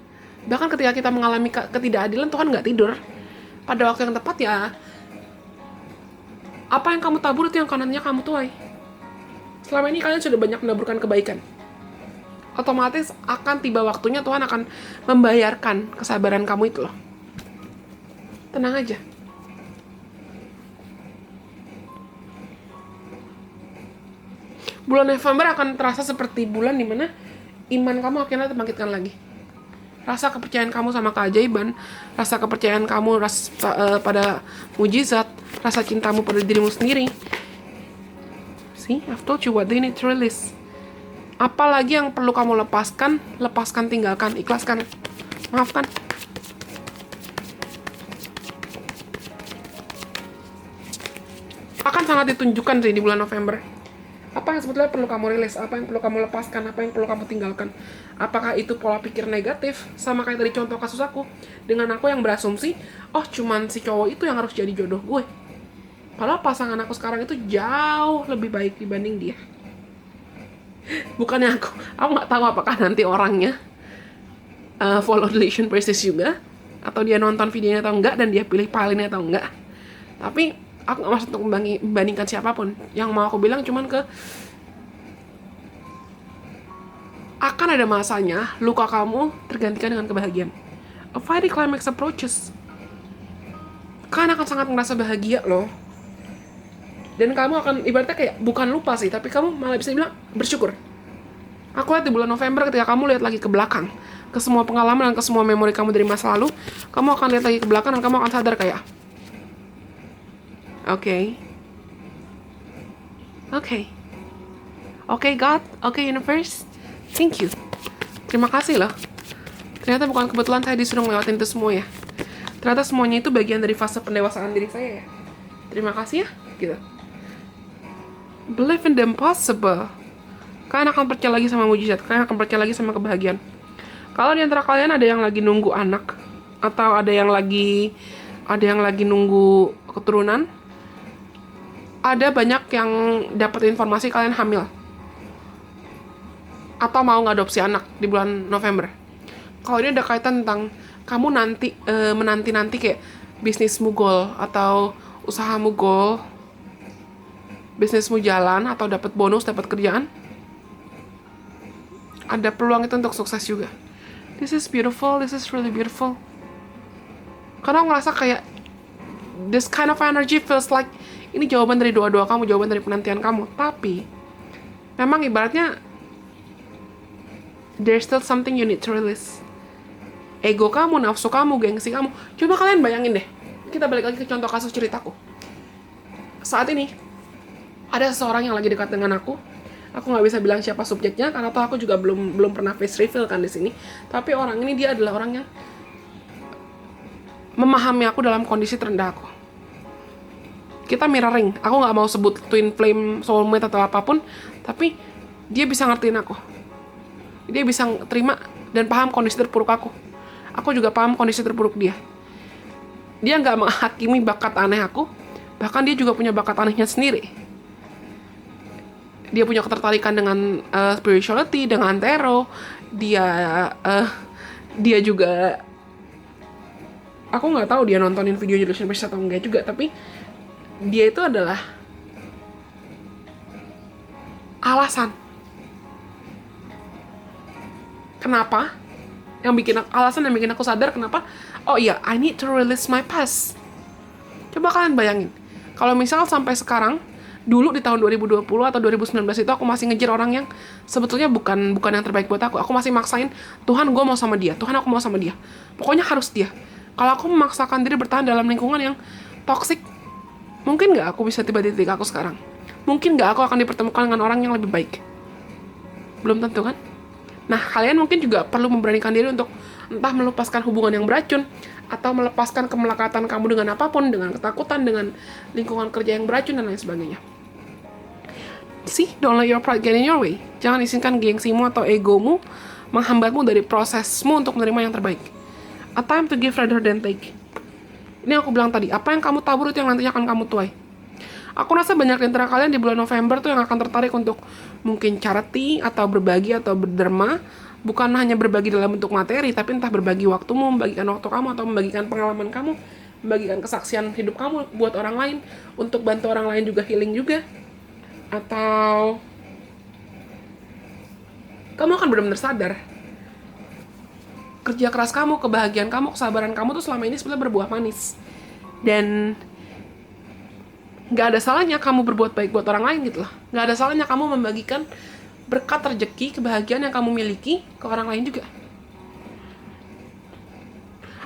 Bahkan ketika kita mengalami ketidakadilan, Tuhan gak tidur. Pada waktu yang tepat ya, apa yang kamu tabur itu yang kanannya kamu tuai. Selama ini kalian sudah banyak menaburkan kebaikan. Otomatis akan tiba waktunya Tuhan akan membayarkan kesabaran kamu itu loh. Tenang aja. Bulan November akan terasa seperti bulan dimana iman kamu akhirnya terbangkitkan lagi. Rasa kepercayaan kamu sama keajaiban, rasa kepercayaan kamu pada mujizat, rasa cintamu pada dirimu sendiri. See, I've told you what they need to release. Apalagi yang perlu kamu lepaskan, tinggalkan, ikhlaskan, maafkan. Akan sangat ditunjukkan sih di bulan November. Apa yang sebetulnya perlu kamu rilis, apa yang perlu kamu lepaskan, apa yang perlu kamu tinggalkan. Apakah itu pola pikir negatif, sama kayak tadi contoh kasus aku, dengan aku yang berasumsi, oh cuman si cowok itu yang harus jadi jodoh gue. Padahal pasangan aku sekarang itu jauh lebih baik dibanding dia. Bukannya aku nggak tahu apakah nanti orangnya follow relation process juga, atau dia nonton videonya atau enggak, dan dia pilih palinnya atau enggak. Tapi aku gak maksud untuk membandingkan siapapun. Yang mau aku bilang cuman akan ada masanya luka kamu tergantikan dengan kebahagiaan. A fiery climax approaches. Kalian akan sangat merasa bahagia loh. Dan kamu akan ibaratnya kayak bukan lupa sih, tapi kamu malah bisa bilang bersyukur. Aku lihat di bulan November ketika kamu lihat lagi ke belakang, ke semua pengalaman dan ke semua memori kamu dari masa lalu, kamu akan lihat lagi ke belakang dan kamu akan sadar kayak Oke, God, universe, thank you. Terima kasih loh. Ternyata bukan kebetulan saya disuruh ngelewatin itu semua ya. Ternyata semuanya itu bagian dari fase pendewasaan diri saya ya. Terima kasih ya, gitu. Believe in the impossible. Kalian akan percaya lagi sama mujizat, kalian akan percaya lagi sama kebahagiaan. Kalau di antara kalian ada yang lagi nunggu anak, atau ada yang lagi nunggu keturunan, ada banyak yang dapat informasi kalian hamil atau mau ngadopsi anak di bulan November. Kalau ini ada kaitan tentang kamu nanti menanti kayak bisnismu goal atau usahamu goal, bisnismu jalan atau dapat bonus, dapat kerjaan, ada peluang itu untuk sukses juga. This is beautiful, this is really beautiful. Karena aku ngerasa kayak this kind of energy feels like ini jawaban dari doa-doa kamu, jawaban dari penantian kamu. Tapi memang ibaratnya there's still something you need to release. Ego kamu, nafsu kamu, gengsi kamu. Coba kalian bayangin deh. Kita balik lagi ke contoh kasus ceritaku. Saat ini ada seseorang yang lagi dekat dengan aku. Aku nggak bisa bilang siapa subjeknya karena toh aku juga belum pernah face reveal kan di sini. Tapi orang ini dia adalah orang yang memahami aku dalam kondisi terendah aku. Kita mirroring. Aku nggak mau sebut twin flame, soulmate atau apapun, tapi dia bisa ngertiin aku. Dia bisa terima dan paham kondisi terpuruk aku. Aku juga paham kondisi terpuruk dia. Dia nggak menghakimi bakat aneh aku, bahkan dia juga punya bakat anehnya sendiri. Dia punya ketertarikan dengan spirituality, dengan tarot. Dia juga, aku nggak tahu dia nontonin video Illusion Base atau enggak juga, tapi dia itu adalah alasan kenapa alasan yang bikin aku sadar kenapa, oh iya, I need to release my past. Coba kalian bayangin, kalau misal sampai sekarang, dulu di tahun 2020 atau 2019 itu aku masih ngejar orang yang sebetulnya bukan yang terbaik buat aku. Aku masih maksain, Tuhan gue mau sama dia, Tuhan aku mau sama dia, pokoknya harus dia. Kalau aku memaksakan diri bertahan dalam lingkungan yang toxic, mungkin nggak aku bisa tiba di titik aku sekarang? Mungkin nggak aku akan dipertemukan dengan orang yang lebih baik? Belum tentu kan? Nah, kalian mungkin juga perlu memberanikan diri untuk entah melepaskan hubungan yang beracun, atau melepaskan kemelekatan kamu dengan apapun, dengan ketakutan, dengan lingkungan kerja yang beracun, dan lain sebagainya. See, don't let your pride get in your way. Jangan izinkan gengsimu atau egomu menghambatmu dari prosesmu untuk menerima yang terbaik. A time to give rather than take. Ini aku bilang tadi, apa yang kamu tabur itu yang nantinya akan kamu tuai. Aku rasa banyak di antara kalian di bulan November tuh yang akan tertarik untuk mungkin charity, atau berbagi, atau berderma. Bukan hanya berbagi dalam bentuk materi, tapi entah berbagi waktumu, membagikan waktu kamu, atau membagikan pengalaman kamu, membagikan kesaksian hidup kamu buat orang lain, untuk bantu orang lain juga healing juga. Atau kamu akan benar-benar sadar kerja keras kamu, kebahagiaan kamu, kesabaran kamu tuh selama ini sebenarnya berbuah manis. Dan gak ada salahnya kamu berbuat baik buat orang lain gitu loh. Gak ada salahnya kamu membagikan berkat, rezeki, kebahagiaan yang kamu miliki ke orang lain juga.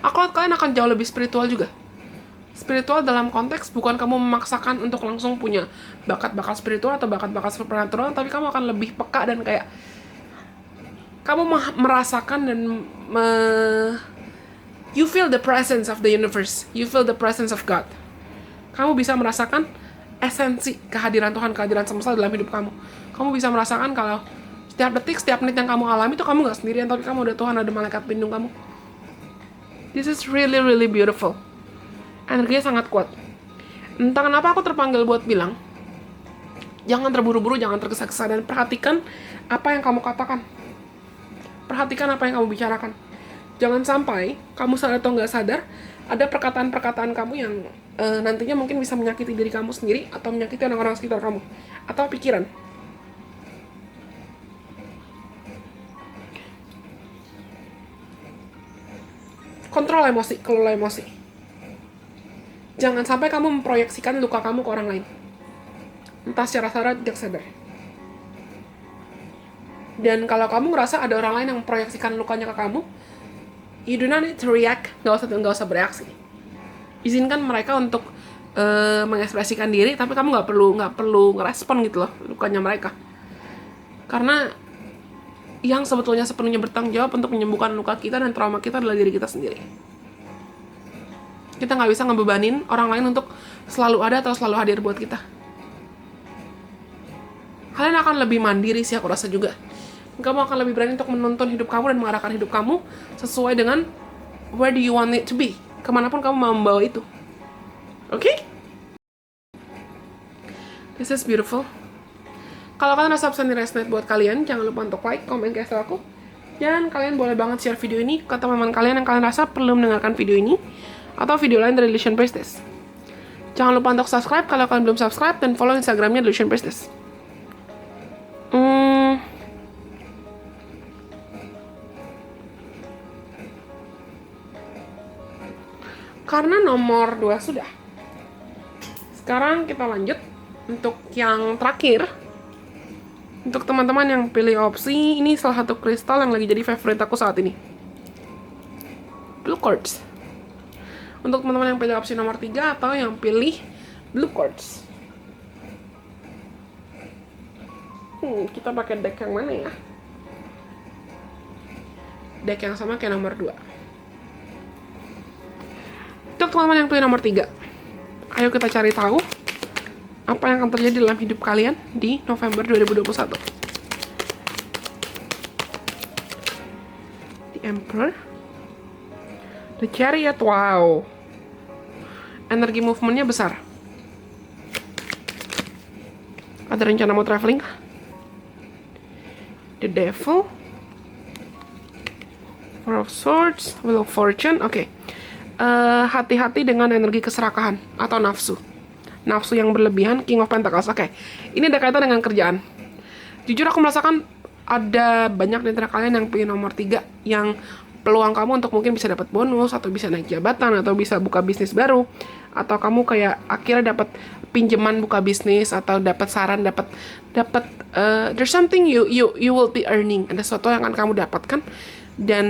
Aku lihat kalian akan jauh lebih spiritual juga. Spiritual dalam konteks bukan kamu memaksakan untuk langsung punya bakat-bakat spiritual atau bakat-bakat supernatural, tapi kamu akan lebih peka dan kayak kamu merasakan dan you feel the presence of the universe, you feel the presence of God. Kamu bisa merasakan esensi kehadiran Tuhan, kehadiran semesta dalam hidup kamu. Kamu bisa merasakan kalau setiap detik, setiap menit yang kamu alami itu kamu gak sendirian, tapi kamu ada Tuhan, ada malaikat pelindung kamu. This is really really beautiful. Energinya sangat kuat. Entah kenapa aku terpanggil buat bilang, jangan terburu-buru, jangan tergesa-gesa, dan perhatikan apa yang kamu katakan. Perhatikan apa yang kamu bicarakan. Jangan sampai kamu sadar atau nggak sadar, ada perkataan-perkataan kamu yang nantinya mungkin bisa menyakiti diri kamu sendiri, atau menyakiti orang-orang sekitar kamu, atau pikiran. Kontrol emosi, kelola emosi. Jangan sampai kamu memproyeksikan luka kamu ke orang lain. Entah secara sadar atau tidak sadar. Dan kalau kamu ngerasa ada orang lain yang memproyeksikan lukanya ke kamu, you do not need to react, nggak usah bereaksi. Izinkan mereka untuk mengekspresikan diri, tapi kamu nggak perlu ngerespon gitu loh lukanya mereka. Karena yang sebetulnya sepenuhnya bertanggung jawab untuk menyembuhkan luka kita dan trauma kita adalah diri kita sendiri. Kita nggak bisa ngebebanin orang lain untuk selalu ada atau selalu hadir buat kita. Kalian akan lebih mandiri sih, aku rasa juga. Kamu akan lebih berani untuk menuntun hidup kamu dan mengarahkan hidup kamu sesuai dengan where do you want it to be. Kemanapun kamu mau membawa itu. Oke? This is beautiful. Kalau kalian rasa pesan ini resonate buat kalian, jangan lupa untuk like, komen, kasih tau aku. Dan kalian boleh banget share video ini ke teman-teman kalian yang kalian rasa perlu mendengarkan video ini, atau video lain dari Illusion Priestess. Jangan lupa untuk subscribe kalau kalian belum subscribe, dan follow Instagramnya Illusion Priestess. Karena nomor 2 sudah. Sekarang kita lanjut untuk yang terakhir. Untuk teman-teman yang pilih opsi, ini salah satu kristal yang lagi jadi favorit aku saat ini. Blue Quartz. Untuk teman-teman yang pilih opsi nomor 3 atau yang pilih Blue Quartz. Kita pakai deck yang mana ya? Deck yang sama kayak nomor 2. Untuk teman-teman yang pilih nomor 3, ayo kita cari tahu apa yang akan terjadi dalam hidup kalian di November 2021. The Emperor, The Chariot, wow. Energi movementnya besar. Ada rencana mau traveling? The Devil, Four of Swords, Wheel of Fortune, oke. Hati-hati dengan energi keserakahan atau nafsu yang berlebihan, King of Pentacles. Oke. Ini ada kaitan dengan kerjaan. Jujur aku merasakan ada banyak di antara kalian yang pilih nomor 3, yang peluang kamu untuk mungkin bisa dapat bonus, atau bisa naik jabatan, atau bisa buka bisnis baru, atau kamu kayak akhirnya dapat pinjaman buka bisnis, atau dapat saran, dapat there's something you will be earning. Ada sesuatu yang akan kamu dapatkan, dan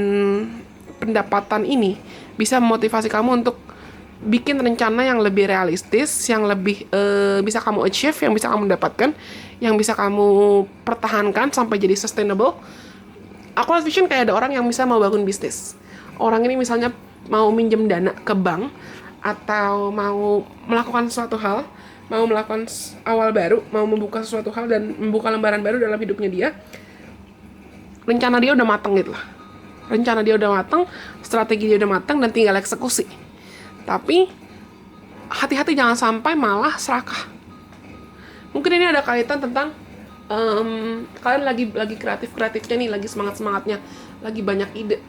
pendapatan ini bisa memotivasi kamu untuk bikin rencana yang lebih realistis, yang lebih bisa kamu achieve, yang bisa kamu dapatkan, yang bisa kamu pertahankan sampai jadi sustainable. Aku lihat vision kayak ada orang yang bisa mau bangun bisnis. Orang ini misalnya mau minjem dana ke bank, atau mau melakukan suatu hal, mau melakukan awal baru, mau membuka sesuatu hal dan membuka lembaran baru dalam hidupnya dia. Rencana dia udah matang gitu lah. Rencana dia udah matang, strategi dia udah matang, dan tinggal eksekusi. Tapi hati-hati jangan sampai malah serakah. Mungkin ini ada kaitan tentang kalian lagi kreatifnya nih, lagi semangatnya, lagi banyak ide.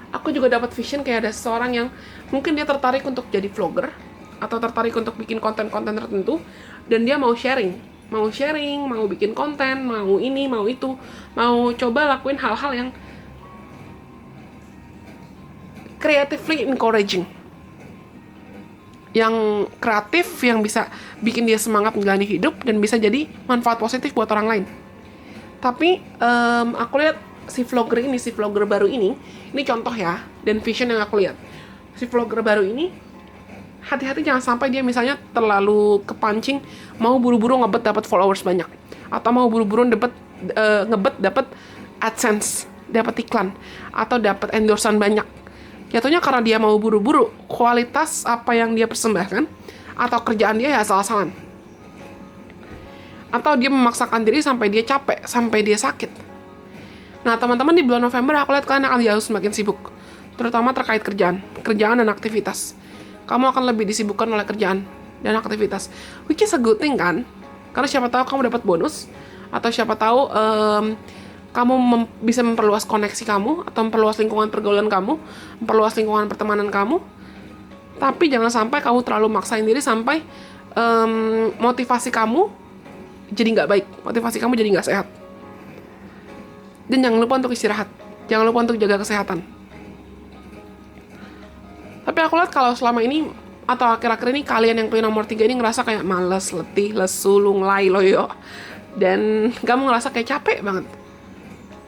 Aku juga dapat vision kayak ada seseorang yang mungkin dia tertarik untuk jadi vlogger, atau tertarik untuk bikin konten-konten tertentu, dan dia mau sharing, mau bikin konten, mau ini, mau itu, mau coba lakuin hal-hal yang creatively encouraging, yang kreatif, yang bisa bikin dia semangat menjalani hidup dan bisa jadi manfaat positif buat orang lain. Tapi aku lihat si vlogger baru ini contoh ya, dan vision yang aku lihat. Si vlogger baru ini, hati-hati jangan sampai dia misalnya terlalu kepancing, mau buru-buru ngebet dapat followers banyak, atau mau buru-buru ngebet dapat AdSense, dapat iklan, atau dapat endorsean banyak. Jatuhnya karena dia mau buru-buru, kualitas apa yang dia persembahkan atau kerjaan dia ya asal-asalan. atau dia memaksakan diri sampai dia capek, sampai dia sakit. Nah, teman-teman, di bulan November aku lihat kalian akan jauh semakin sibuk, terutama terkait kerjaan dan aktivitas. Kamu akan lebih disibukkan oleh kerjaan dan aktivitas, which is a good thing kan? Karena siapa tahu kamu dapat bonus, atau siapa tahu kamu bisa memperluas koneksi kamu, atau memperluas lingkungan pergaulan kamu, memperluas lingkungan pertemanan kamu. Tapi jangan sampai kamu terlalu maksain diri sampai motivasi kamu jadi nggak baik, motivasi kamu jadi nggak sehat. Dan jangan lupa untuk istirahat, jangan lupa untuk jaga kesehatan. Tapi aku lihat kalau selama ini atau akhir-akhir ini kalian yang punya nomor 3 ini ngerasa kayak males, letih, lesu, lunglai, loyo, dan kamu ngerasa kayak capek banget.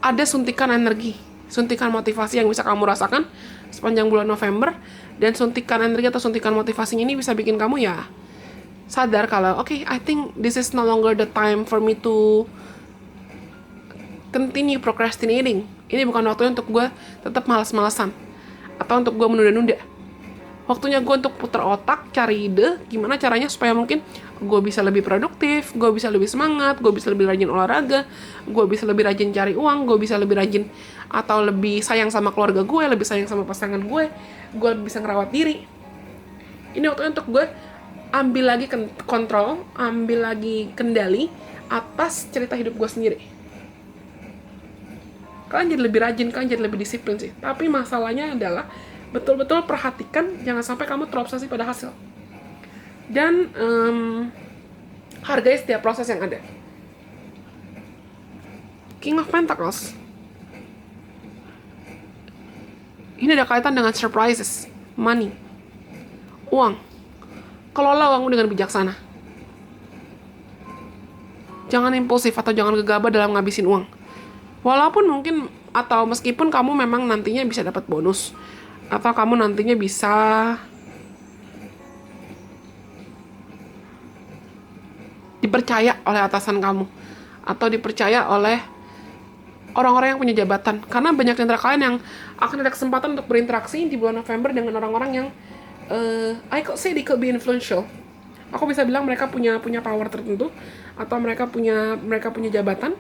Ada suntikan energi, suntikan motivasi yang bisa kamu rasakan sepanjang bulan November, dan suntikan energi atau suntikan motivasinya ini bisa bikin kamu ya sadar kalau okay, I think this is no longer the time for me to continue procrastinating. Ini bukan waktunya untuk gue tetap malas-malasan atau untuk gue menunda-nunda. Waktunya gue untuk putar otak, cari ide gimana caranya supaya mungkin gue bisa lebih produktif, gue bisa lebih semangat, gue bisa lebih rajin olahraga, gue bisa lebih rajin cari uang, gue bisa lebih rajin atau lebih sayang sama keluarga gue, lebih sayang sama pasangan gue bisa ngerawat diri. Ini waktunya untuk gue ambil lagi kontrol, ambil lagi kendali atas cerita hidup gue sendiri. Kalian jadi lebih rajin, kalian jadi lebih disiplin sih. Tapi masalahnya adalah betul-betul perhatikan jangan sampai kamu terobsesi pada hasil. Dan hargai setiap proses yang ada. King of Pentacles. Ini ada kaitan dengan surprises, money, uang. Kelola uangmu dengan bijaksana. Jangan impulsif atau jangan gegabah dalam ngabisin uang. Walaupun mungkin atau meskipun kamu memang nantinya bisa dapat bonus, atau kamu nantinya bisa dipercaya oleh atasan kamu, atau dipercaya oleh orang-orang yang punya jabatan. Karena banyak di antara kalian yang akan ada kesempatan untuk berinteraksi di bulan November dengan orang-orang yang I could say they could be influential. Aku bisa bilang mereka punya power tertentu, atau mereka punya jabatan,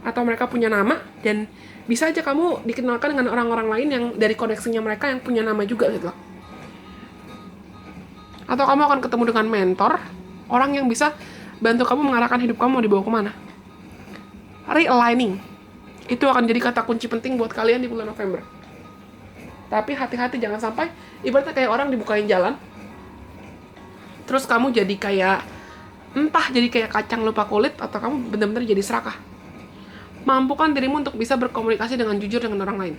atau mereka punya nama, dan bisa aja kamu dikenalkan dengan orang-orang lain yang dari koneksinya mereka yang punya nama juga gitu loh. Atau kamu akan ketemu dengan mentor, orang yang bisa bantu kamu mengarahkan hidup kamu mau dibawa kemana. Realigning itu akan jadi kata kunci penting buat kalian di bulan November. Tapi hati-hati jangan sampai ibaratnya kayak orang dibukain jalan, terus kamu jadi kayak entah jadi kayak kacang lupa kulit, atau kamu benar-benar jadi serakah. Mampukan dirimu untuk bisa berkomunikasi dengan jujur dengan orang lain,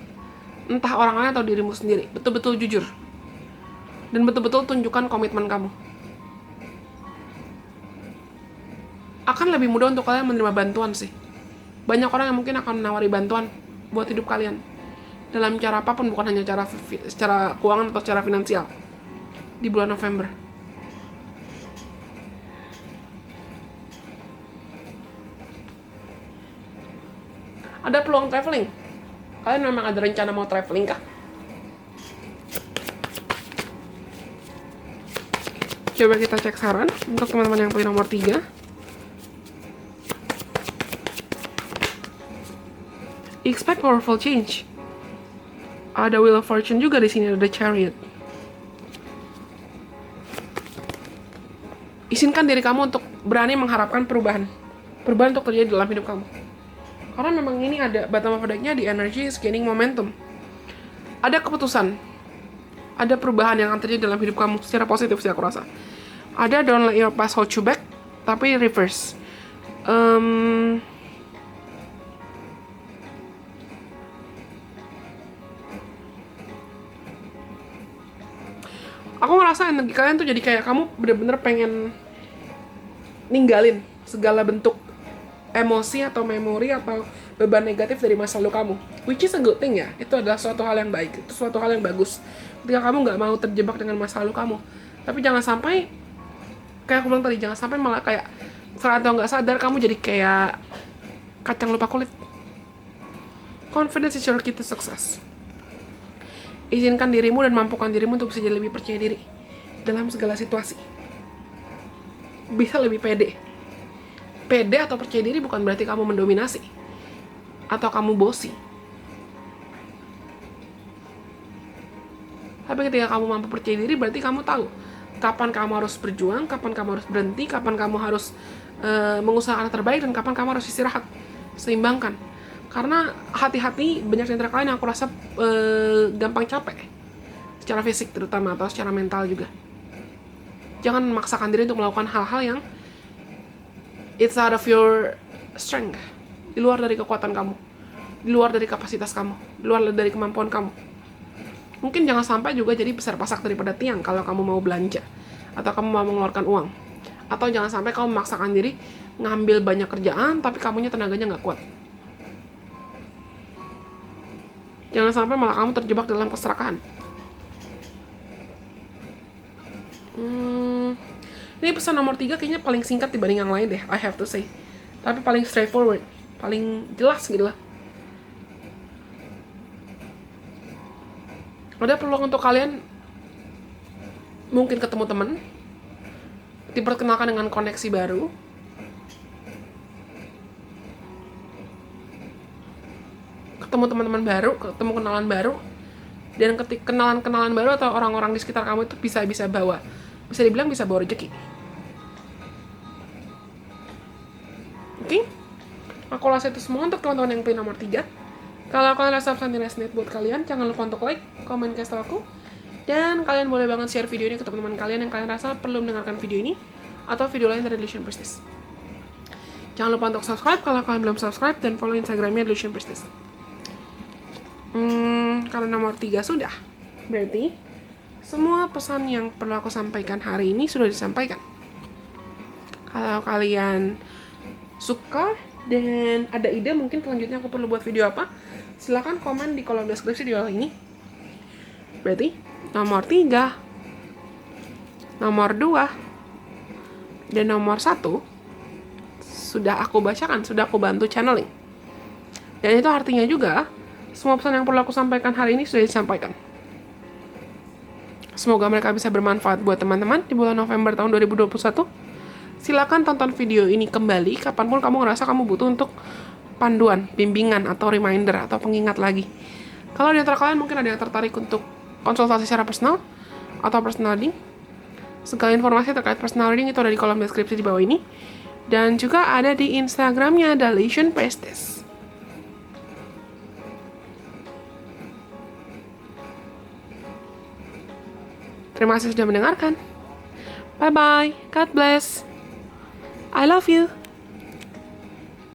entah orang lain atau dirimu sendiri. Betul-betul jujur dan betul-betul tunjukkan komitmen kamu. Akan lebih mudah untuk kalian menerima bantuan sih. Banyak orang yang mungkin akan menawari bantuan buat hidup kalian dalam cara apapun, bukan hanya secara keuangan atau secara finansial di bulan November. Ada peluang traveling. Kalian memang ada rencana mau traveling kah? Coba kita cek saran untuk teman-teman yang punya nomor 3. Expect powerful change. Ada Wheel of Fortune juga di sini, ada Chariot. Izinkan diri kamu untuk berani mengharapkan perubahan untuk terjadi dalam hidup kamu. Karena memang ini ada bottom of the deck-nya, di energy is gaining momentum. Ada keputusan, ada perubahan yang akan terjadi dalam hidup kamu secara positif sih aku rasa. Ada don't let your past hold you back, tapi reverse. Aku ngerasa energi kalian tuh jadi kayak kamu bener-bener pengen ninggalin segala bentuk emosi atau memori atau beban negatif dari masa lalu kamu, which is a good thing ya. Itu adalah suatu hal yang baik, itu suatu hal yang bagus ketika kamu nggak mau terjebak dengan masa lalu kamu. Tapi jangan sampai kayak aku bilang tadi, jangan sampai malah kayak sadar atau nggak sadar kamu jadi kayak kacang lupa kulit. Confidence is your key to success. Izinkan dirimu dan mampukan dirimu untuk bisa jadi lebih percaya diri dalam segala situasi, bisa lebih pede, Pede atau percaya diri bukan berarti kamu mendominasi atau kamu bosi. Tapi ketika kamu mampu percaya diri, berarti kamu tahu kapan kamu harus berjuang, kapan kamu harus berhenti, kapan kamu harus mengusahakan yang terbaik, dan kapan kamu harus istirahat. Seimbangkan. Karena hati-hati, banyak sentra kalian yang aku rasa gampang capek. Secara fisik terutama, atau secara mental juga. Jangan memaksakan diri untuk melakukan hal-hal yang it's out of your strength. Di luar dari kekuatan kamu. Di luar dari kapasitas kamu. Di luar dari kemampuan kamu. Mungkin jangan sampai juga jadi besar pasak daripada tiang kalau kamu mau belanja. Atau kamu mau mengeluarkan uang. Atau jangan sampai kamu memaksakan diri ngambil banyak kerjaan tapi kamunya tenaganya nggak kuat. Jangan sampai malah kamu terjebak dalam keserakahan. Ini pesan nomor 3 kayaknya paling singkat dibanding yang lain deh, I have to say. Tapi paling straightforward, paling jelas gitu lah. Ada peluang untuk kalian mungkin ketemu teman, diperkenalkan dengan koneksi baru, ketemu teman-teman baru, ketemu kenalan baru, dan kenalan-kenalan baru atau orang-orang di sekitar kamu itu bisa dibilang bisa bawa rezeki. Oke? Aku rasa itu semua untuk teman-teman yang pilih nomor 3. Kalau kalian rasa pesan resonate buat kalian, jangan lupa untuk like, komen, kasih tau aku. Dan kalian boleh banget share video ini ke teman-teman kalian yang kalian rasa perlu mendengarkan video ini atau video lain dari Delusion Priestess. Jangan lupa untuk subscribe kalau kalian belum subscribe, dan follow Instagramnya Delusion Priestess. Kalau nomor 3 sudah, berarti semua pesan yang perlu aku sampaikan hari ini sudah disampaikan. Kalau kalian suka dan ada ide mungkin selanjutnya aku perlu buat video apa, silahkan komen di kolom deskripsi di bawah ini. Berarti nomor 3, nomor 2, dan nomor 1 sudah aku bacakan, sudah aku bantu channeling. Dan itu artinya juga semua pesan yang perlu aku sampaikan hari ini sudah disampaikan. Semoga mereka bisa bermanfaat buat teman-teman di bulan November tahun 2021. Silakan tonton video ini kembali kapanpun kamu ngerasa kamu butuh untuk panduan, bimbingan, atau reminder, atau pengingat lagi. Kalau di antara kalian mungkin ada yang tertarik untuk konsultasi secara personal atau personal reading, segala informasi terkait personal reading itu ada di kolom deskripsi di bawah ini. Dan juga ada di Instagramnya Delusion Priestess. Terima kasih sudah mendengarkan. Bye-bye. God bless. I love you.